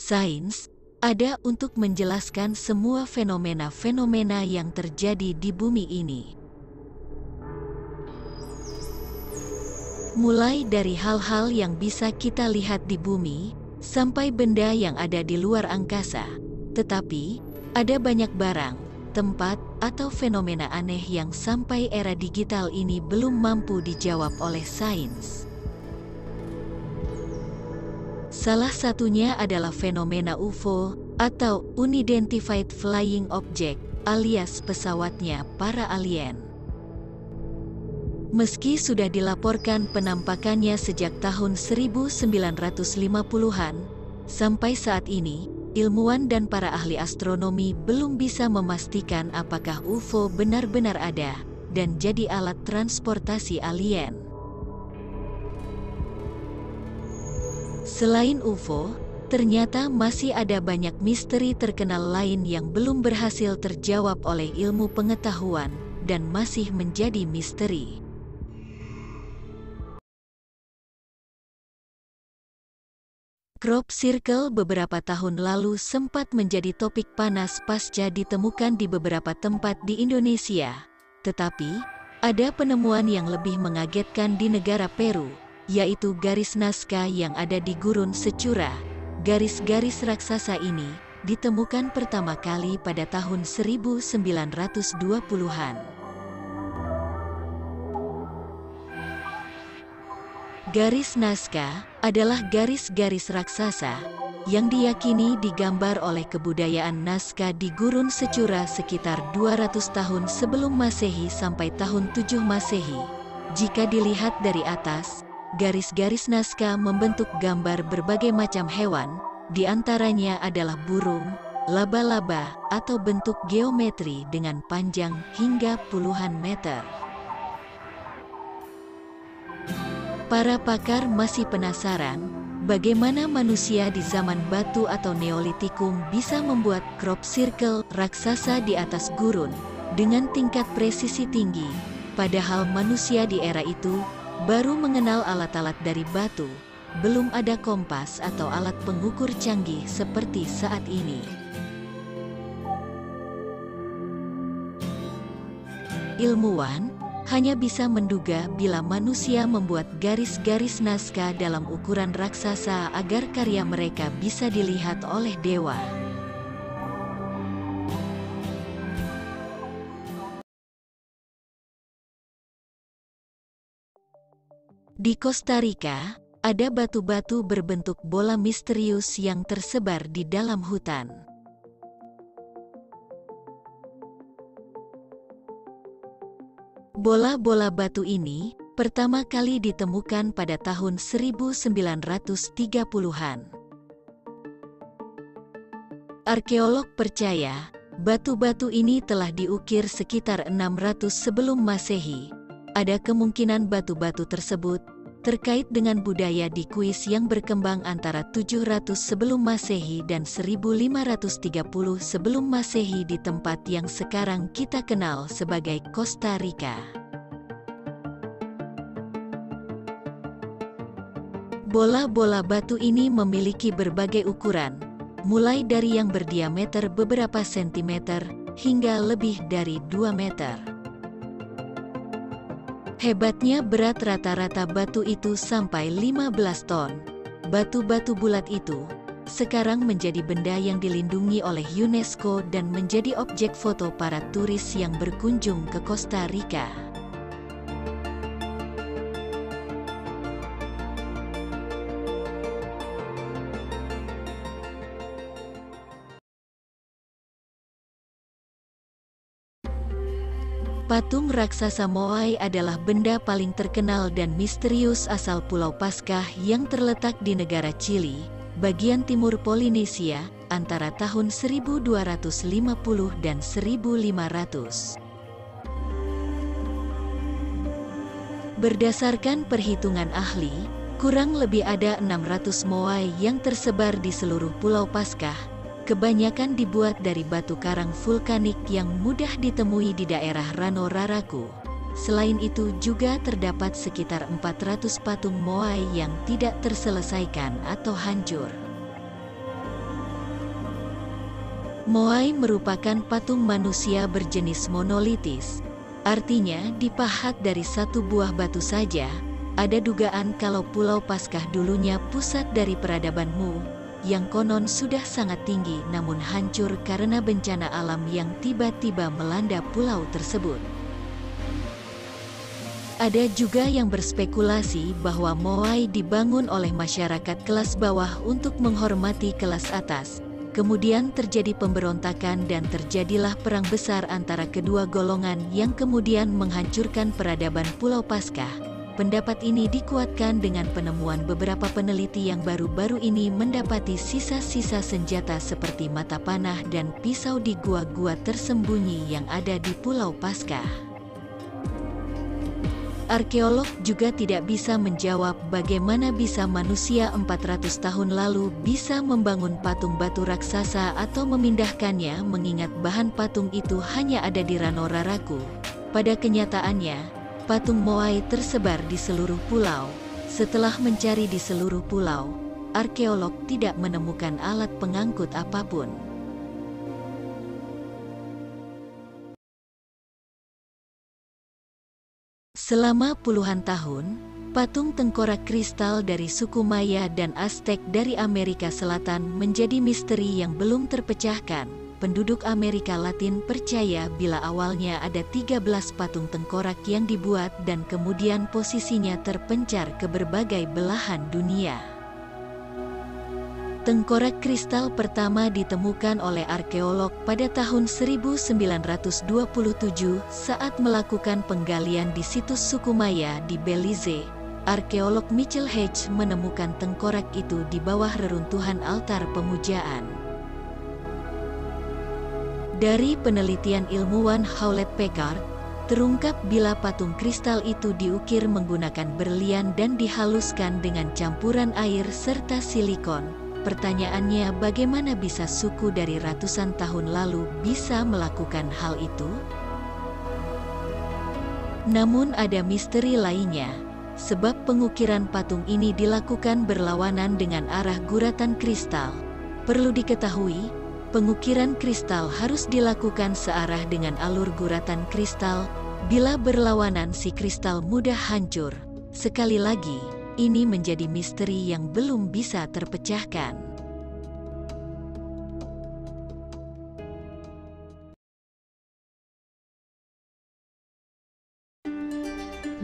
Sains ada untuk menjelaskan semua fenomena-fenomena yang terjadi di bumi ini. Mulai dari hal-hal yang bisa kita lihat di bumi, sampai benda yang ada di luar angkasa. Tetapi, ada banyak barang, tempat, atau fenomena aneh yang sampai era digital ini belum mampu dijawab oleh sains. Salah satunya adalah fenomena UFO atau Unidentified Flying Object, alias pesawatnya para alien. Meski sudah dilaporkan penampakannya sejak tahun 1950-an, sampai saat ini, ilmuwan dan para ahli astronomi belum bisa memastikan apakah UFO benar-benar ada dan jadi alat transportasi alien. Selain UFO, ternyata masih ada banyak misteri terkenal lain yang belum berhasil terjawab oleh ilmu pengetahuan dan masih menjadi misteri. Crop circle beberapa tahun lalu sempat menjadi topik panas pasca ditemukan di beberapa tempat di Indonesia. Tetapi, ada penemuan yang lebih mengagetkan di negara Peru, yaitu garis Nazca yang ada di gurun Sechura. Garis-garis raksasa ini ditemukan pertama kali pada tahun 1920-an. Garis Nazca adalah garis-garis raksasa yang diyakini digambar oleh kebudayaan Nazca di gurun Sechura sekitar 200 tahun sebelum Masehi sampai tahun 7 Masehi. Jika dilihat dari atas, garis-garis Nazca membentuk gambar berbagai macam hewan, di antaranya adalah burung, laba-laba, atau bentuk geometri dengan panjang hingga puluhan meter. Para pakar masih penasaran, bagaimana manusia di zaman batu atau Neolitikum bisa membuat crop circle raksasa di atas gurun dengan tingkat presisi tinggi, padahal manusia di era itu baru mengenal alat-alat dari batu, belum ada kompas atau alat pengukur canggih seperti saat ini. Ilmuwan hanya bisa menduga bila manusia membuat garis-garis Nazca dalam ukuran raksasa agar karya mereka bisa dilihat oleh dewa. Di Costa Rica, ada batu-batu berbentuk bola misterius yang tersebar di dalam hutan. Bola-bola batu ini pertama kali ditemukan pada tahun 1930-an. Arkeolog percaya, batu-batu ini telah diukir sekitar 600 sebelum Masehi. Ada kemungkinan batu-batu tersebut terkait dengan budaya di kuis yang berkembang antara 700 sebelum Masehi dan 1530 sebelum Masehi di tempat yang sekarang kita kenal sebagai Costa Rica. Bola-bola batu ini memiliki berbagai ukuran, mulai dari yang berdiameter beberapa sentimeter hingga lebih dari 2 meter. Hebatnya berat rata-rata batu itu sampai 15 ton. Batu-batu bulat itu sekarang menjadi benda yang dilindungi oleh UNESCO dan menjadi objek foto para turis yang berkunjung ke Costa Rica. Patung raksasa Moai adalah benda paling terkenal dan misterius asal Pulau Paskah yang terletak di negara Chili, bagian timur Polinesia, antara tahun 1250 dan 1500. Berdasarkan perhitungan ahli, kurang lebih ada 600 Moai yang tersebar di seluruh Pulau Paskah. Kebanyakan dibuat dari batu karang vulkanik yang mudah ditemui di daerah Rano Raraku. Selain itu juga terdapat sekitar 400 patung Moai yang tidak terselesaikan atau hancur. Moai merupakan patung manusia berjenis monolitis. Artinya dipahat dari satu buah batu saja. Ada dugaan kalau Pulau Paskah dulunya pusat dari peradaban Mu, yang konon sudah sangat tinggi namun hancur karena bencana alam yang tiba-tiba melanda pulau tersebut. Ada juga yang berspekulasi bahwa Moai dibangun oleh masyarakat kelas bawah untuk menghormati kelas atas. Kemudian terjadi pemberontakan dan terjadilah perang besar antara kedua golongan yang kemudian menghancurkan peradaban Pulau Paskah. Pendapat ini dikuatkan dengan penemuan beberapa peneliti yang baru-baru ini mendapati sisa-sisa senjata seperti mata panah dan pisau di gua-gua tersembunyi yang ada di Pulau Paskah. Arkeolog juga tidak bisa menjawab bagaimana bisa manusia 400 tahun lalu bisa membangun patung batu raksasa atau memindahkannya mengingat bahan patung itu hanya ada di Rano Raraku. Pada kenyataannya, patung Moai tersebar di seluruh pulau. Setelah mencari di seluruh pulau, arkeolog tidak menemukan alat pengangkut apapun. Selama puluhan tahun, patung tengkorak kristal dari suku Maya dan Aztec dari Amerika Selatan menjadi misteri yang belum terpecahkan. Penduduk Amerika Latin percaya bila awalnya ada 13 patung tengkorak yang dibuat dan kemudian posisinya terpencar ke berbagai belahan dunia. Tengkorak kristal pertama ditemukan oleh arkeolog pada tahun 1927 saat melakukan penggalian di situs suku Maya di Belize. Arkeolog Mitchell Hedge menemukan tengkorak itu di bawah reruntuhan altar pemujaan. Dari penelitian ilmuwan Hewlett Packard, terungkap bila patung kristal itu diukir menggunakan berlian dan dihaluskan dengan campuran air serta silikon. Pertanyaannya, bagaimana bisa suku dari ratusan tahun lalu bisa melakukan hal itu? Namun ada misteri lainnya, sebab pengukiran patung ini dilakukan berlawanan dengan arah guratan kristal. Perlu diketahui, pengukiran kristal harus dilakukan searah dengan alur guratan kristal. Bila berlawanan, si kristal mudah hancur. Sekali lagi, ini menjadi misteri yang belum bisa terpecahkan.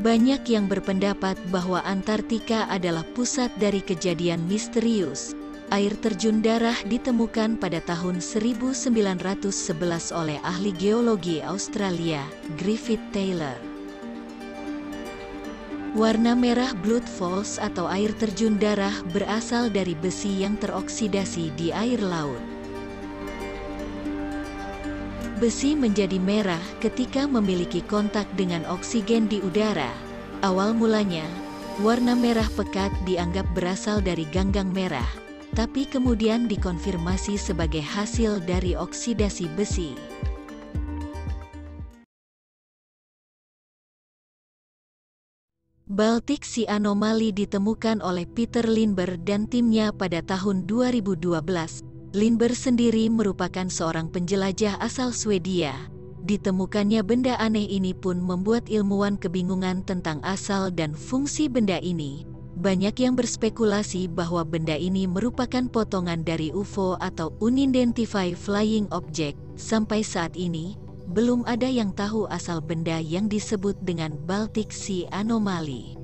Banyak yang berpendapat bahwa Antartika adalah pusat dari kejadian misterius. Air terjun darah ditemukan pada tahun 1911 oleh ahli geologi Australia, Griffith Taylor. Warna merah Blood Falls atau air terjun darah berasal dari besi yang teroksidasi di air laut. Besi menjadi merah ketika memiliki kontak dengan oksigen di udara. Awal mulanya, warna merah pekat dianggap berasal dari ganggang merah, tapi kemudian dikonfirmasi sebagai hasil dari oksidasi besi. Baltic Sea Anomaly ditemukan oleh Peter Lindberg dan timnya pada tahun 2012. Lindberg sendiri merupakan seorang penjelajah asal Swedia. Ditemukannya benda aneh ini pun membuat ilmuwan kebingungan tentang asal dan fungsi benda ini. Banyak yang berspekulasi bahwa benda ini merupakan potongan dari UFO atau Unidentified Flying Object. Sampai saat ini, belum ada yang tahu asal benda yang disebut dengan Baltic Sea Anomaly.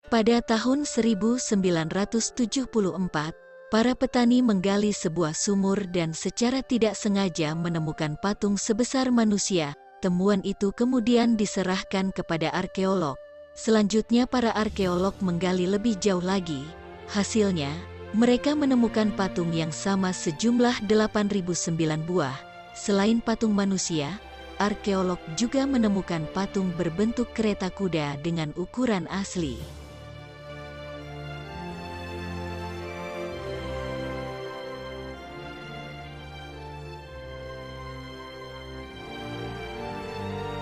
Pada tahun 1974, para petani menggali sebuah sumur dan secara tidak sengaja menemukan patung sebesar manusia. Temuan itu kemudian diserahkan kepada arkeolog. Selanjutnya para arkeolog menggali lebih jauh lagi. Hasilnya, mereka menemukan patung yang sama sejumlah 8.009 buah. Selain patung manusia, arkeolog juga menemukan patung berbentuk kereta kuda dengan ukuran asli.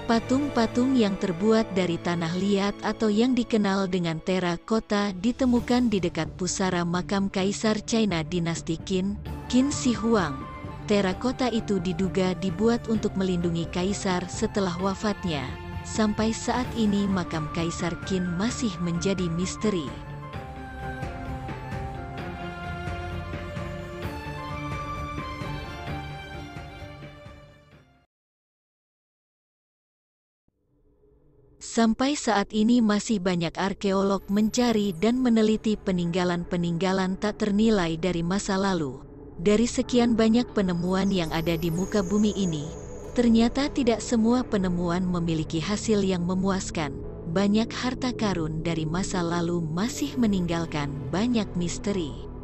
Patung-patung yang terbuat dari tanah liat atau yang dikenal dengan terakota ditemukan di dekat pusara makam Kaisar China dinasti Qin, Qin Shi Huang. Terakota itu diduga dibuat untuk melindungi kaisar setelah wafatnya. Sampai saat ini makam Kaisar Qin masih menjadi misteri. Sampai saat ini masih banyak arkeolog mencari dan meneliti peninggalan-peninggalan tak ternilai dari masa lalu. Dari sekian banyak penemuan yang ada di muka bumi ini, ternyata tidak semua penemuan memiliki hasil yang memuaskan. Banyak harta karun dari masa lalu masih meninggalkan banyak misteri.